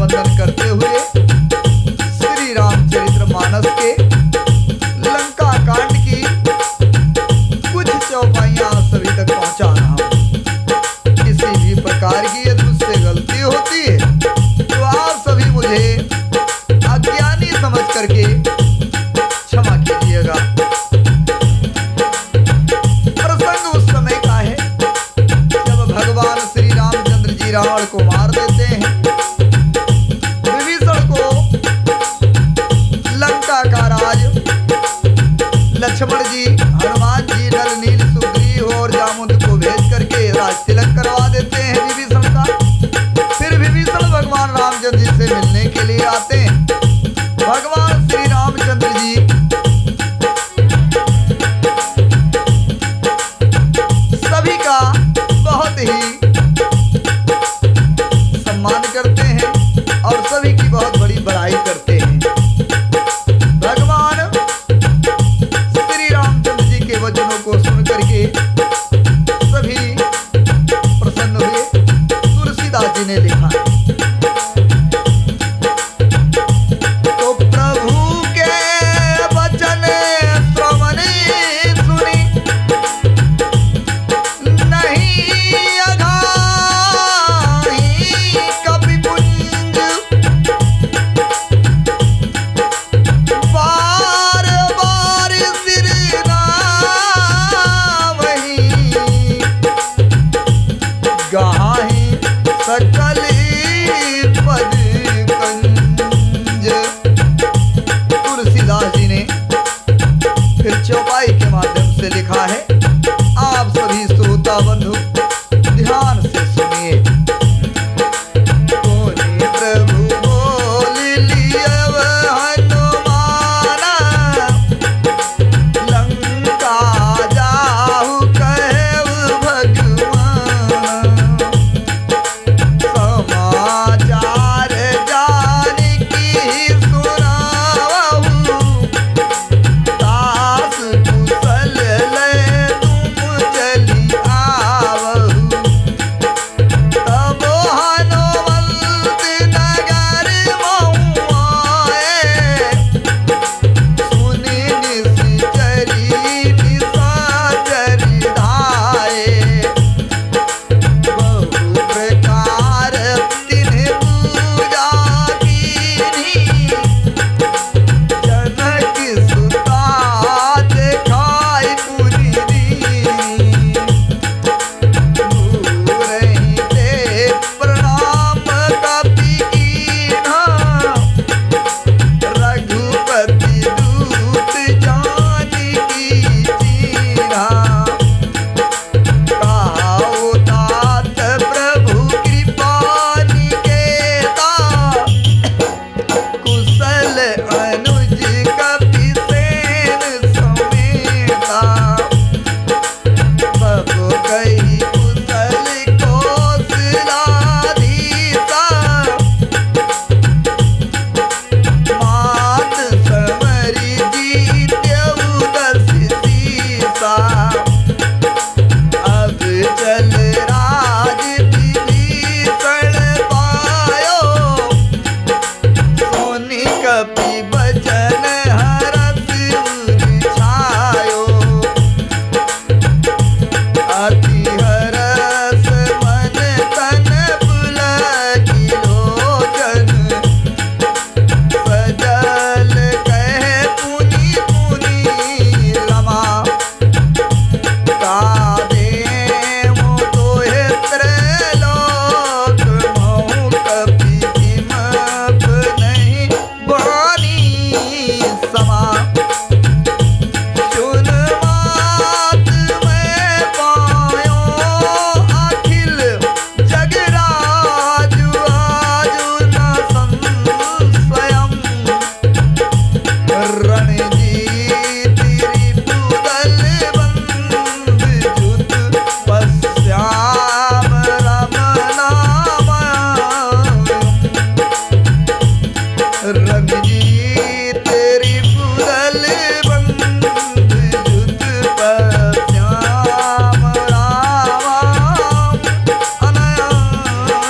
संबोधन करते हुए श्री रामचरितमानस के लंका कांड की कुछ चौपाइयां सभी तक पहुंचा रहा हूं। किसी भी प्रकार की यदि मुझसे गलती होती है तो आप सभी मुझे अज्ञानी समझ करके क्षमा कीजिएगा। प्रसंग उस समय का है जब भगवान श्री रामचंद्र जी रावण को मार देते हैं। विभीषण को लंका का राज लक्ष्मण जी, हनुमान जी, नल नील सुग्रीव और जामुन को भेज करके राज तिलक करवा देते हैं विभीषण का। फिर विभीषण भगवान रामचंद्र जी से मिलने के लिए आते हैं। भगवान श्री रामचंद्र जी सभी का बहुत ही सम्मान करते हैं और सभी की बहुत बड़ी बड़ाई करते हैं। भगवान श्री रामचंद्र जी के वचनों को सुन करके सभी प्रसन्न हुए। तुलसीदास जी ने लिखा, तो प्रभु के वचन श्रवण सुनी नहीं अघाही कपिपुंज, बार बार सिर नावहीं गाही सकल पद कंज। तुलसीदास जी ने फिर चौपाई के माध्यम से लिखा है, आप सभी श्रोता बंधु ध्यान से सुनिए। कोनी प्रभु बोल लियव हनुमाना, लंका जाहु कहव भगवान, समाचार जानकी सुनावहु, दास कुशल लय तुम चली आवहु। तब हनुमंत नगर महु आए, सुनि निश्चरी निशाचरी धाये, बहु प्रकार तिन्ह पूजा कीन्ही, जनक सुता देखाई पुरी दीनी, दूरहि ते प्रणाम कपि कीन्हा, रघुपति दूत जानकी चीन्हा, कहाओ तात प्रभु कृपा निकेता, कुशल अनुज कपि सेन समेता, सब कही कुशल कौशलाधीशा, मात समरि जीत्यउ दस सीसा, अब चल राज विभीषण पायो, सोनि कपि बचन हरस छायो, अति हरस मन तन पुलकी लोचन, सजल कहे पुनि पुनि रमा, कादेमु तोहे त्रैलोक महु कपि कीमत नहीं बानी समा। सुन मात मैं पायो अखिल जगराजु, आजु न संशयम्, रणजीत रिपुदल बंद जुत पश्याम रमनामयम्, रणजीत रिपुदल बंद जुत पश्याम रामम् अनयामयम्।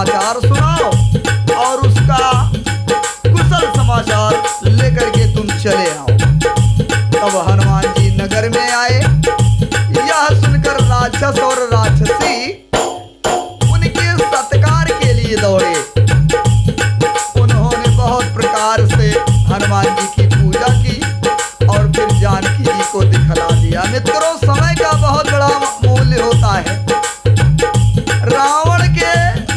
समाचार सुनाओ और उसका कुशल समाचार लेकर के तुम चले आओ। तब हनुमान जी नगर में आए। यह सुनकर राक्षस और राक्षसी उनके सत्कार के लिए दौड़े। उन्होंने बहुत प्रकार से हनुमान जी की पूजा की और फिर जानकी जी को दिखला दिया। मित्रों, समय का बहुत बड़ा मूल्य होता है। रावण के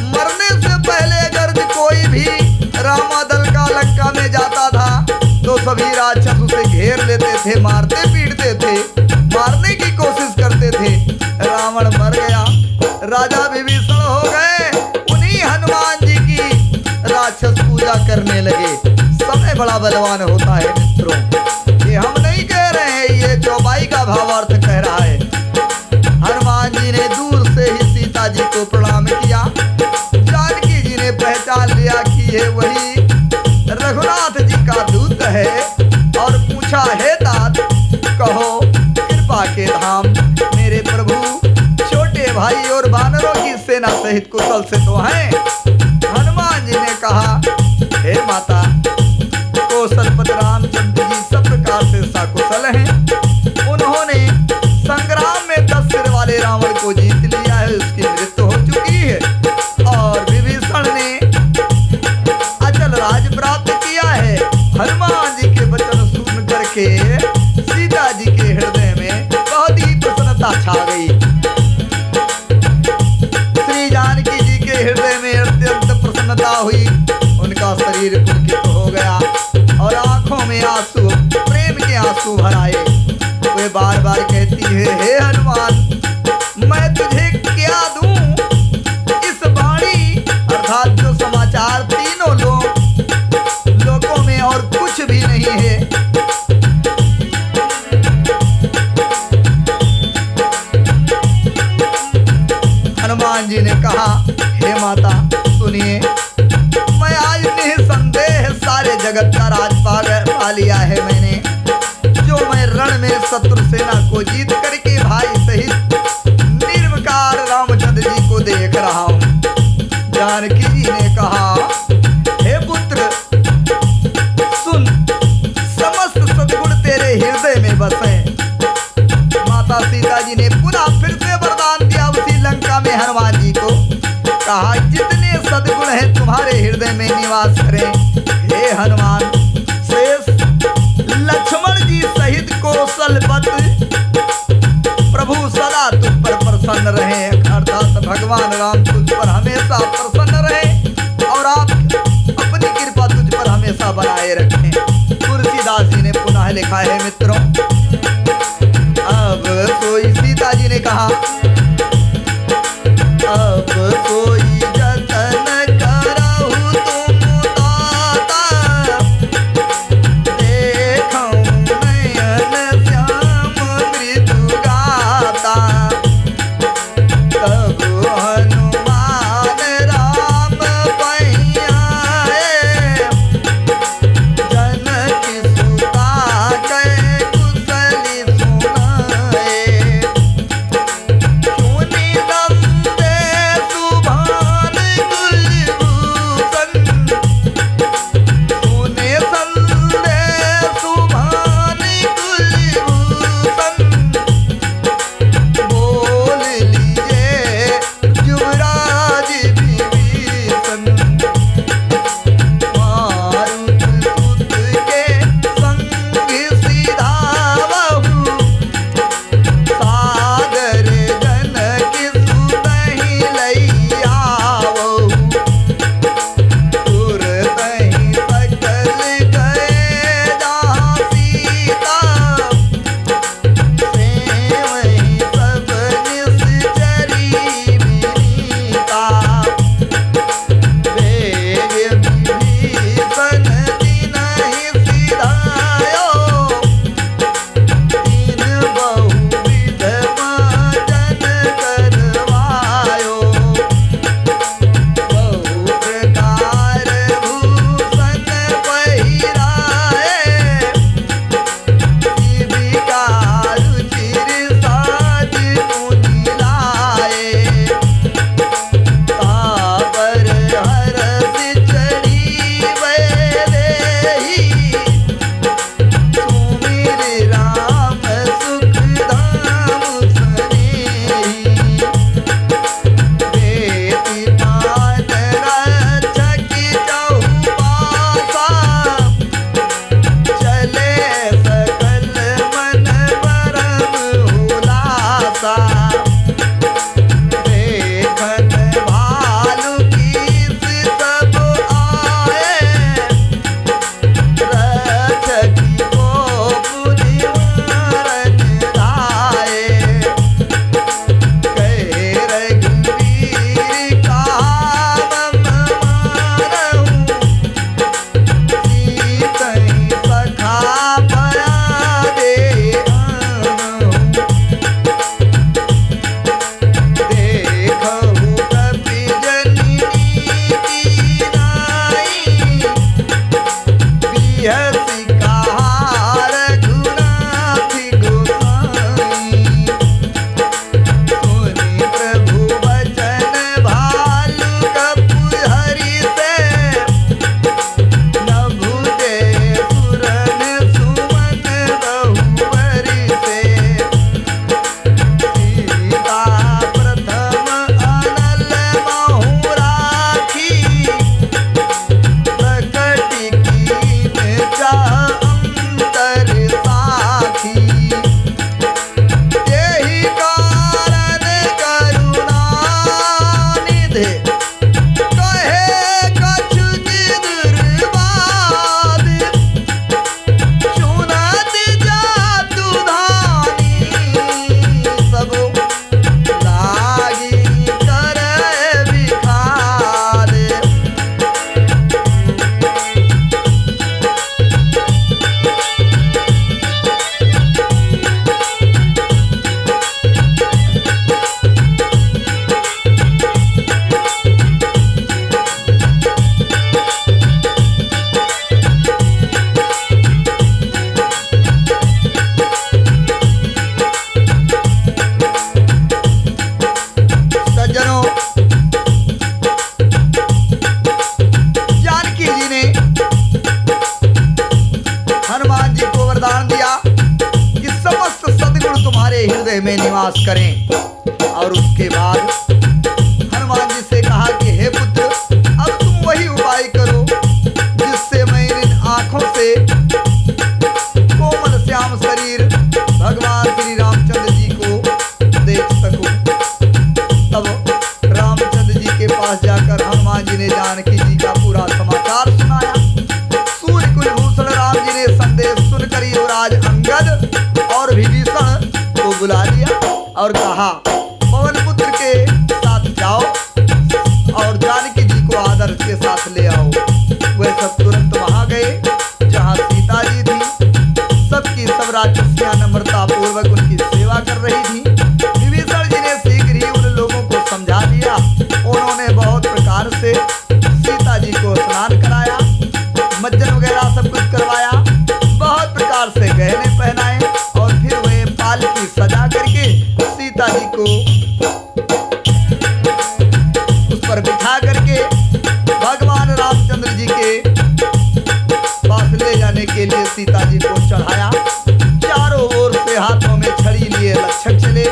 मरने से पहले अगर कोई भी रामादल का लंका में जाता था तो सभी राक्षस उसे घेर लेते थे, मारते पीटते थे, मारने की कोशिश करते थे। रावण मर गया, राजा विभीषण हो गए। उन्हीं हनुमान जी की राक्षस पूजा करने लगे। समय बड़ा बलवान होता है मित्रों। ये हम नहीं कह रहे हैं, ये चौपाई का भावार्थ कह रहा है। हनुमान जी ने दूर से ही सीता जी को प्रणाम किया। जानकी जी ने पहचान लिया कि ये वही रघुनाथ जी का दूत है और पूछा, हे तात, कहो कृपा के धाम, मेरे प्रभु छोटे भाई और वानरों की सेना सहित कुशल से तो हैं। हनुमान जी ने कहा, हे माता, कौशलपति रामचंद्र जी सब प्रकार से सकुशल हैं। उन्होंने संग्राम में 10 सिर वाले रावण को जीत लिया है, उसकी मृत्यु हो चुकी है और विभीषण ने अचल राज प्राप्त किया है। हनुमान जी के वचन सुन करके सीता जी के हृदय में बहुत ही प्रसन्नता छा गई। श्री जानकी जी के हृदय में अत्यंत प्रसन्नता हुई। उनका शरीर पुलकित हो गया और आंखों में आंसू, प्रेम के आंसू भर आए। वे बार बार कहती है, हे हनुमान, मैं तुझे क्या दूं? इस वाणी अर्थात जो समाचार तीनों लोगों में और कुछ भी नहीं है। हनुमान जी ने कहा, हे माता सुनिए, मैं आज निसंदेह सारे जगत का राज पा लिया है मैंने। जो मैं रण में शत्रु सेना को जीत करके भाई सहित निर्विकार रामचंद्र जी को देख रहा हूँ। जानकी जी ने कहा, हे पुत्र सुन, समस्त सद्गुण तेरे हृदय में बसे। माता सीता जी ने पुनः फिर से वरदान दिया उसी लंका में हनुमान जी को। कहा, जितने सद्गुण है तुम्हारे हृदय में निवास करें। हे हनुमान, शेष लक्ष्मण जी सहित कौशलपति प्रभु सदा तुझ पर प्रसन्न रहे, अर्थात भगवान राम तुझ पर हमेशा प्रसन्न रहे और आप अपनी कृपा तुझ पर हमेशा बनाए रखें। तुलसीदास जी ने पुनः लिखा है मित्रों। अब कोई, सीता जी ने कहा, अब कोई जतन करहु तुम दाता, देखऊं नयन श्याम मृदु गाता। तब हनुमान राम पैया जनक सुता कै कुशल नाश करें। और उसके बाद हनुमान जी से कहा कि हे पुत्र, अब तुम वही उपाय करो जिससे मैं इन आंखों से कोमल श्याम शरीर भगवान श्री रामचंद्र जी को देख सकूं। तब रामचंद्र जी के पास जाकर हनुमान जी ने जानकी जी का पूरा समाचार सुनाया। सूर्य कुलभूषण राम जी ने संदेश सुनकर युवराज अंगद और विभीषण को बुला लिया और कहा, पवन पुत्र के साथ जाओ और जानकी जी को आदर के साथ ले आओ। वे सब तुरंत वहां गए जहां सीता जी थी। सबकी सब राक्षसियां नम्रता पूर्वक उनकी सेवा कर रही थी। विभीषण जी ने शीघ्र ही उन लोगों को समझा दिया। उन्होंने बहुत प्रकार से सीता जी को स्नान कराया, मज्जन वगैरह सब कुछ करवाया, बहुत प्रकार से गहने पहनाए और फिर वे पालकी सजा करके सीता जी को उस पर बिठा करके भगवान रामचंद्र जी के पास ले जाने के लिए सीता जी को चढ़ाया। चारों ओर से हाथों में छड़ी लिए रक्षक चले।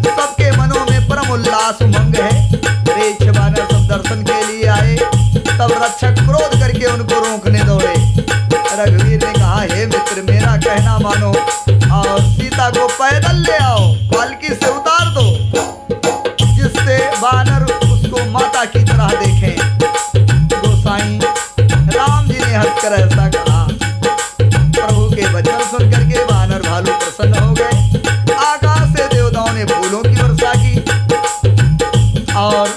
सबके मनों में परम उल्लास उमंग है। रेछ वानर सब दर्शन के लिए आए। तब रक्षक क्रोध करके उनको रोकने दौड़े। रघुवीर ने कहा, हे मित्र, मेरा कहना मानो और सीता को पैदल ले आओ, पालकी से उतार दो, जिससे वानर उसको माता की तरह देखें। गोसाई राम जी ने हंसकर ऐसा कहा। प्रभु के वचन सुन करके वानर भालू प्रसन्न हो गए। आकाश से देवताओं ने फूलों की वर्षा की और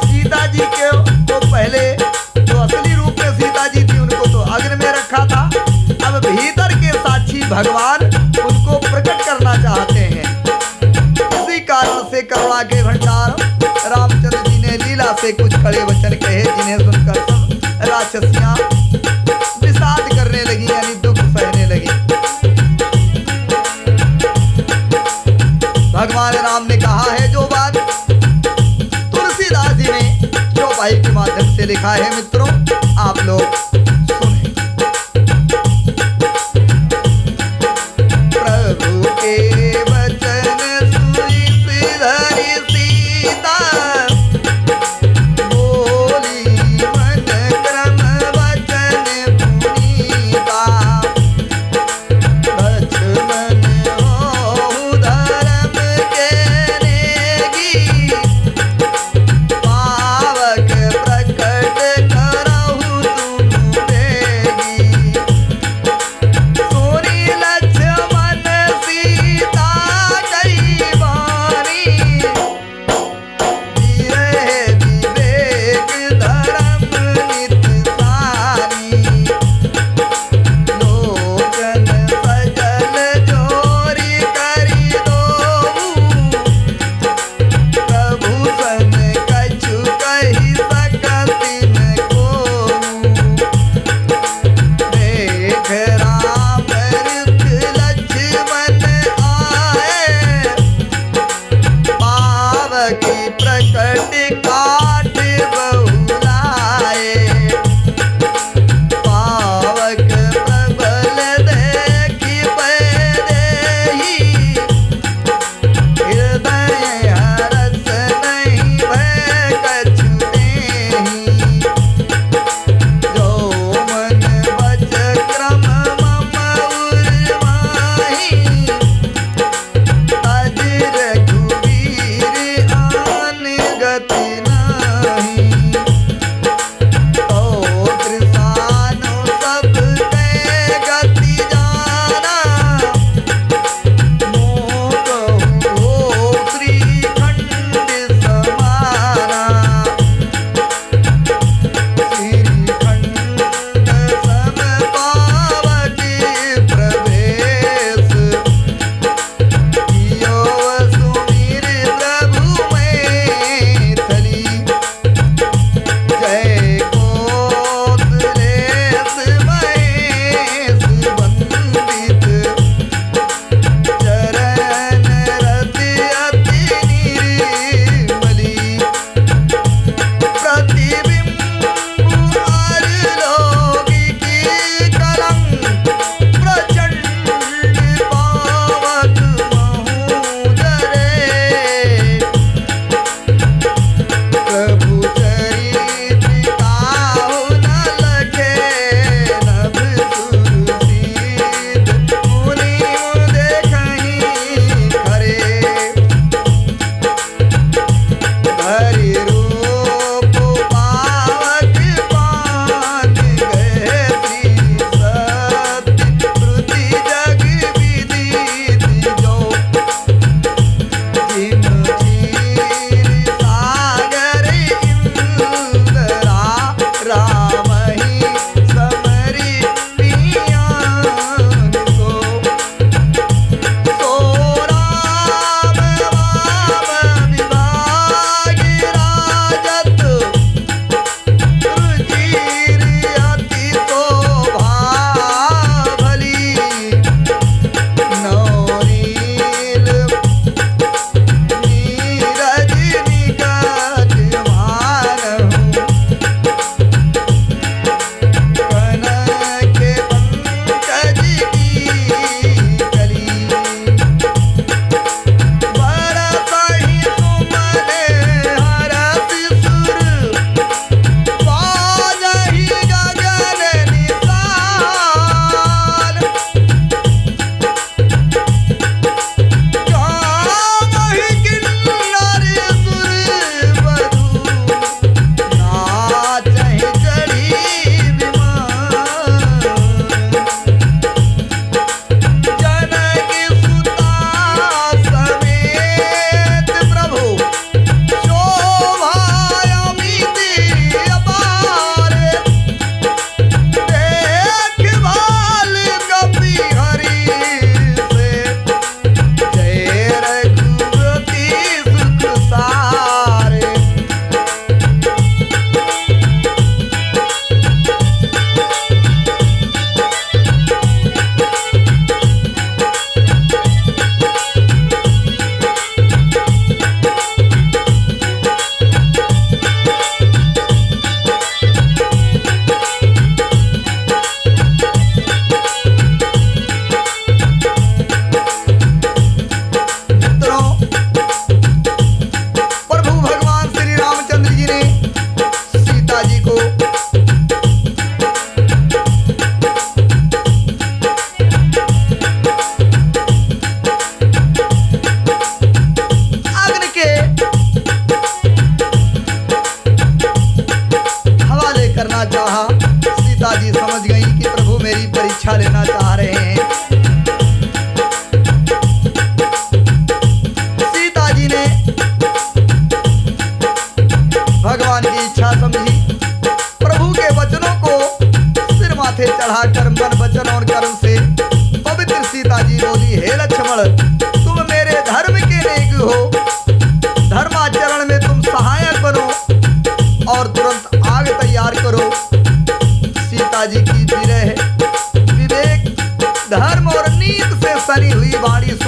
सीता जी को पहले जो असली रूप में सीता जी थी उनको तो अग्नि में रखा था। अब भीतर के साक्षी भगवान उनको प्रकट करना चाहते हैं। इसी कारण से करुणा के भंडार रामचंद्र जी ने लीला से कुछ कड़े वचन कहे, जिन्हें सुनकर सब राक्षसियां विषाद करने लगी, यानी दुख सहने लगी। भगवान राम ने कहा है जो बात तुलसीदास जी ने चौपाई के माध्यम से लिखा है। मित्रों, आप लोग सुने। प्रभु के वचन सुनी श्रीधरी सीता, बोली मन क्रम वचन पुनीता। लक्ष्मण होहु धर्म के नेगी, पावक प्रकट करहु तुम देगी। सोनी लक्ष्मण सीता कई बारी, जिरह विवेक धर्म नित सारी। लोचन सजल जोरी करी दोहु, प्रभु सन कछु कहि सकति न कोहु। देख राम रुख लक्ष्मण आए, पावकी प्रकट काट बहुलाए। पावक प्रबल देखि पैदेही, हृदय हरस नहीं भय कछु देही। जो मन बच क्रम मम उर्माही, तज रघुवीर आन गति नाही।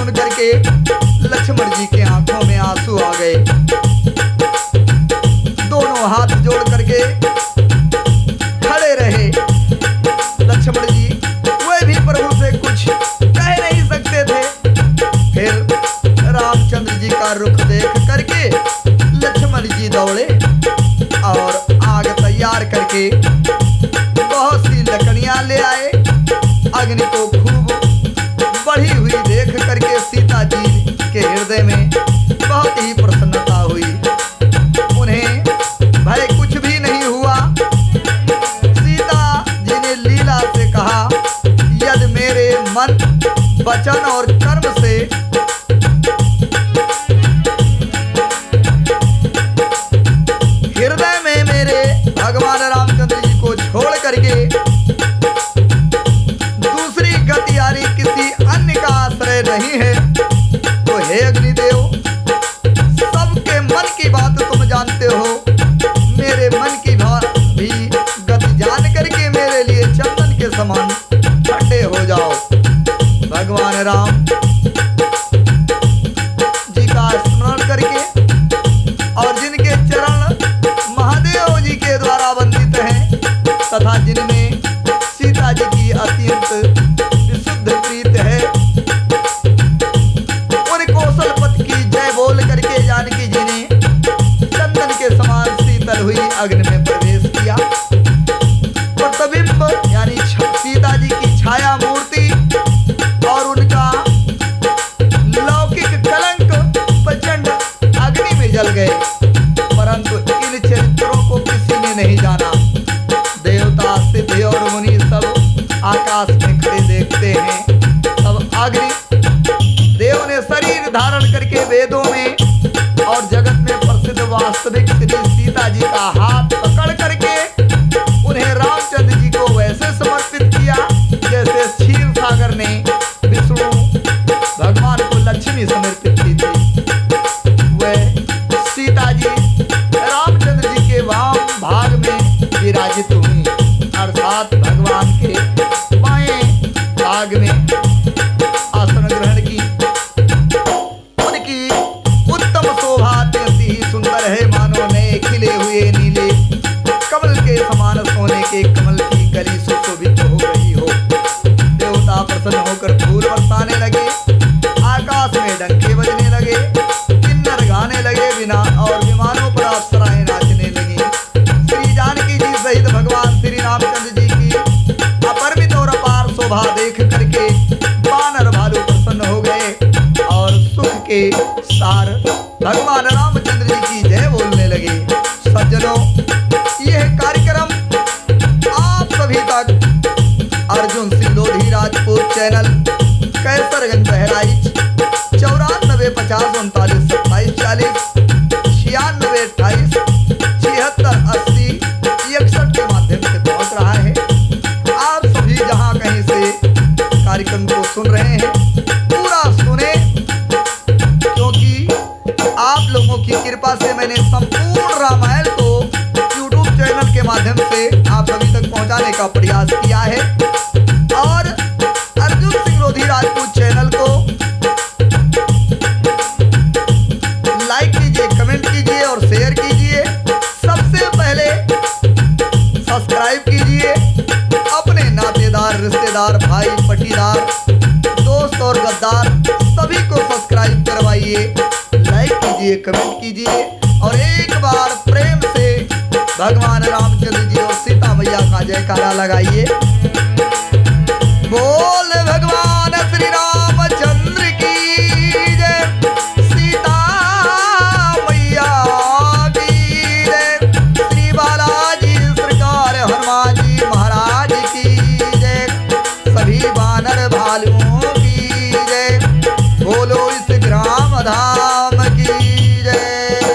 सुन करके लक्ष्मण जी के आंखों में आंसू आ गए। दोनों हाथ जोड़ करके खड़े रहे। लक्ष्मण जी वे भी प्रभु से कुछ कह नहीं सकते थे। फिर रामचंद्र जी का रुख देख करके लक्ष्मण जी दौड़े और आग तैयार करके बहुत सी लकड़ियां ले आए। अग्नि को खूब बढ़ी हुई देख करके सीता जी के हृदय में बहुत ही प्रसन्नता हुई। उन्हें भय कुछ भी नहीं हुआ। सीता जी ने लीला से कहा, यदि मेरे मन, वचन और कर्म से हृदय में मेरे भगवान रामचंद्र जी को छोड़ करके दूसरी गति यानी किसी अन्य का आश्रय नहीं है, तो हे अग्निदेव, सबके मन की बात तुम जानते हो। मेरे मन की भी गति जान करके मेरे लिए चंदन के समान ठंडे हो जाओ। भगवान राम जी का स्मरण करके और जिनके चरण महादेव जी के द्वारा वंदित हैं तथा जिनमें सीता जी की अत्यंत विशुद्ध प्रीत है, उन कौशलपति की जय बोल करके जानकी जी ने चंदन के समान शीतल हुई अग्नि में प्रवेश किया। प्रतिबिंब यानी सीता जी की छाया मूर्ति और उनका लौकिक कलंक प्रचंड अग्नि में जल गए, परंतु इन चरित्रों को किसी ने नहीं जाना। देवता, सिद्ध और मुनि सब आकाश में खड़े देखते हैं। तब अग्नि देव ने शरीर धारण करके वेदों में और जगत में प्रसिद्ध वास्तविक श्री सीता जी का हाथ पकड़ करके उन्हें रामचंद्र जी को वैसे समर्पित किया जैसे क्षीर सागर ने विष्णु भगवान को लक्ष्मी समर्पित की थी। वह सीता जी रामचंद्र जी के वाम भाग में विराजित हुई, अर्थात भगवान के बाएं भाग में आसन ग्रहण की। उनकी उत्तम शोभा अत्यंत ही सुंदर है, मानो नए खिले हुए नीले कमल के समान सोने के कमल की कली सुशोभित हो रही हो। देवता प्रसन्न होकर फूल बरसाने लगे, आकाश में डंके बजने लगे, किन्नर गाने लगे बिना और विमानों पर अप्सराएं नाचने लगी। श्री जानकी जी सहित भगवान श्री रामचंद्र जी की अपरिमित और अपार शोभा देख करके वानर भालू प्रसन्न हो गए और सुख के सार भगवान रामचंद्र जी की जय बोलने लगे। सज्जनों, यह कार्यक्रम आप सभी तक अर्जुन सिंह लोधी राजपूत चैनल, कैसरगंज बहराइच 94 50 39 27 40 96 28 76 80 61 के माध्यम से पहुंच रहा है। आप सभी जहां कहीं से कार्यक्रम को सुन रहे हैं पूरा सुने, क्योंकि आप लोगों की कृपा से मैंने संपूर्ण रामायण को YouTube चैनल के माध्यम से आप सभी तक पहुंचाने का प्रयास किया है। और अर्जुन सिंह लोधी राजपूत चैनल को लाइक कीजिए, कमेंट कीजिए और शेयर कीजिए। सबसे पहले सब्सक्राइब कीजिए। अपने नातेदार, रिश्तेदार, भाई, पटीदार, दोस्त और गद्दार सभी को सब्सक्राइब करवाइए, लाइक कीजिए, कमेंट कीजिए और एक बार प्रेम से भगवान रामचंद्र जी और सीता मैया का जयकारा लगाइए।